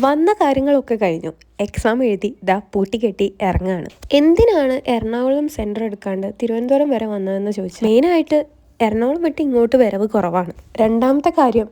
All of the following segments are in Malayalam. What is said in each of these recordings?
വന്ന കാര്യങ്ങളൊക്കെ കഴിഞ്ഞു. എക്സാം എഴുതി പൂട്ടിക്കെട്ടി ഇറങ്ങാണ്. എന്തിനാണ് എറണാകുളം സെൻറ്റർ എടുക്കാണ്ട് തിരുവനന്തപുരം വരെ വന്നതെന്ന് ചോദിച്ചാൽ മെയിനായിട്ട് എറണാകുളം വിട്ട് ഇങ്ങോട്ട് വരവ് കുറവാണ്. രണ്ടാമത്തെ കാര്യം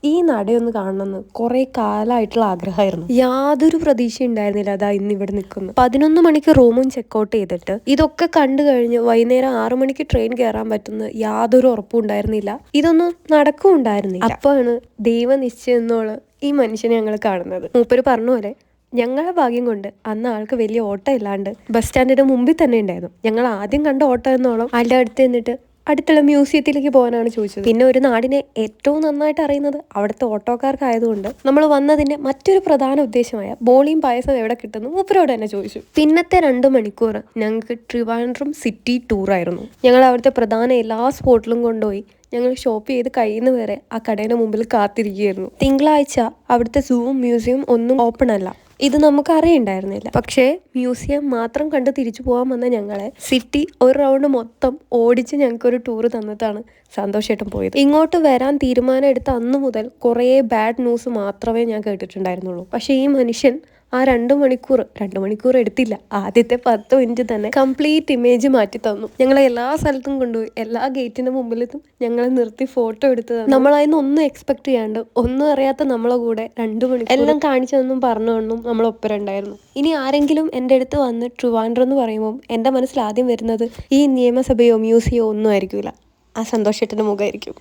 ഈ നടയൊന്ന് കാണണമെന്ന് കുറേ കാലമായിട്ടുള്ള ആഗ്രഹമായിരുന്നു. യാതൊരു പ്രതീക്ഷ ഉണ്ടായിരുന്നില്ല ഇന്ന് ഇവിടെ നിൽക്കുന്നു. 11 മണിക്ക് റൂമും ചെക്കൗട്ട് ചെയ്തിട്ട് ഇതൊക്കെ കണ്ടു കഴിഞ്ഞ് വൈകുന്നേരം 6 മണിക്ക് ട്രെയിൻ കയറാൻ പറ്റുന്ന യാതൊരു ഉറപ്പും ഉണ്ടായിരുന്നില്ല. ഇതൊന്നും നടക്കും ഉണ്ടായിരുന്നില്ല. അപ്പോഴാണ് ദൈവനിശ്ചയം എന്നുള്ള ഈ മനുഷ്യനെ ഞങ്ങൾ കാണുന്നത്. മൂപ്പര് പറഞ്ഞ പോലെ ഞങ്ങളുടെ ഭാഗ്യം കൊണ്ട് അന്ന് ആൾക്ക് വലിയ ഓട്ടം ഇല്ലാണ്ട് ബസ് സ്റ്റാൻഡിന്റെ മുമ്പിൽ തന്നെ ഉണ്ടായിരുന്നു. ഞങ്ങൾ ആദ്യം കണ്ട ഓട്ടം എന്നോളം ആളുടെ അടുത്ത് നിന്നിട്ട് അടുത്തുള്ള മ്യൂസിയത്തിലേക്ക് പോകാനാണ് ചോദിച്ചത്. പിന്നെ ഒരു നാടിനെ ഏറ്റവും നന്നായിട്ട് അറിയുന്നത് അവിടുത്തെ ഓട്ടോക്കാർക്കായതുകൊണ്ട് നമ്മൾ വന്നതിന്റെ മറ്റൊരു പ്രധാന ഉദ്ദേശമായ ബോളിയും പായസം എവിടെ കിട്ടുന്നു മൂപ്പരോട് തന്നെ ചോദിച്ചു. പിന്നത്തെ 2 മണിക്കൂർ ഞങ്ങൾക്ക് ട്രിവാൻഡ്രം സിറ്റി ടൂറായിരുന്നു. ഞങ്ങൾ അവിടുത്തെ പ്രധാന എല്ലാ സ്പോട്ടിലും കൊണ്ടുപോയി ഞങ്ങൾ ഷോപ്പ് ചെയ്ത് കഴിയുന്നവരെ ആ കടയുടെ മുമ്പിൽ കാത്തിരിക്കുകയായിരുന്നു. തിങ്കളാഴ്ച അവിടുത്തെ സൂവും മ്യൂസിയം ഒന്നും ഓപ്പൺ അല്ല. ഇത് നമുക്ക് അറിയണ്ടായിരുന്നില്ല. പക്ഷേ മ്യൂസിയം മാത്രം കണ്ട് തിരിച്ചു പോകാൻ വന്ന ഞങ്ങളെ സിറ്റി ഒരു റൗണ്ട് മൊത്തം ഓടിച്ച് ഞങ്ങൾക്കൊരു ടൂർ തന്നിട്ടാണ് സന്തോഷമായിട്ടും പോയത്. ഇങ്ങോട്ട് വരാൻ തീരുമാനം എടുത്ത അന്നു മുതൽ കുറേ ബാഡ് ന്യൂസ് മാത്രമേ ഞാൻ കേട്ടിട്ടുണ്ടായിരുന്നുള്ളൂ. പക്ഷേ ഈ മനുഷ്യൻ ആ 2 മണിക്കൂർ എടുത്തില്ല. ആദ്യത്തെ 10 മിനിറ്റ് തന്നെ കംപ്ലീറ്റ് ഇമേജ് മാറ്റി തന്നു. ഞങ്ങളെ എല്ലാ സ്ഥലത്തും കൊണ്ടുപോയി എല്ലാ ഗേറ്റിന്റെ മുമ്പിലെത്തും ഞങ്ങളെ നിർത്തി ഫോട്ടോ എടുത്ത് തന്നു. നമ്മളതിന് ഒന്നും എക്സ്പെക്ട് ചെയ്യാണ്ട് ഒന്നും അറിയാത്ത നമ്മളെ കൂടെ 2 മണിക്കൂർ എല്ലാം കാണിച്ചതെന്നും പറഞ്ഞൊന്നും നമ്മളൊപ്പരം ഉണ്ടായിരുന്നു. ഇനി ആരെങ്കിലും എൻ്റെ അടുത്ത് വന്ന് ട്രിവാൻഡ്രം എന്ന് പറയുമ്പോൾ എൻ്റെ മനസ്സിൽ ആദ്യം വരുന്നത് ഈ നിയമസഭയോ മ്യൂസിയോ ഒന്നും ആയിരിക്കില്ല, ആ സന്തോഷത്തിന്റെ മുഖമായിരിക്കും.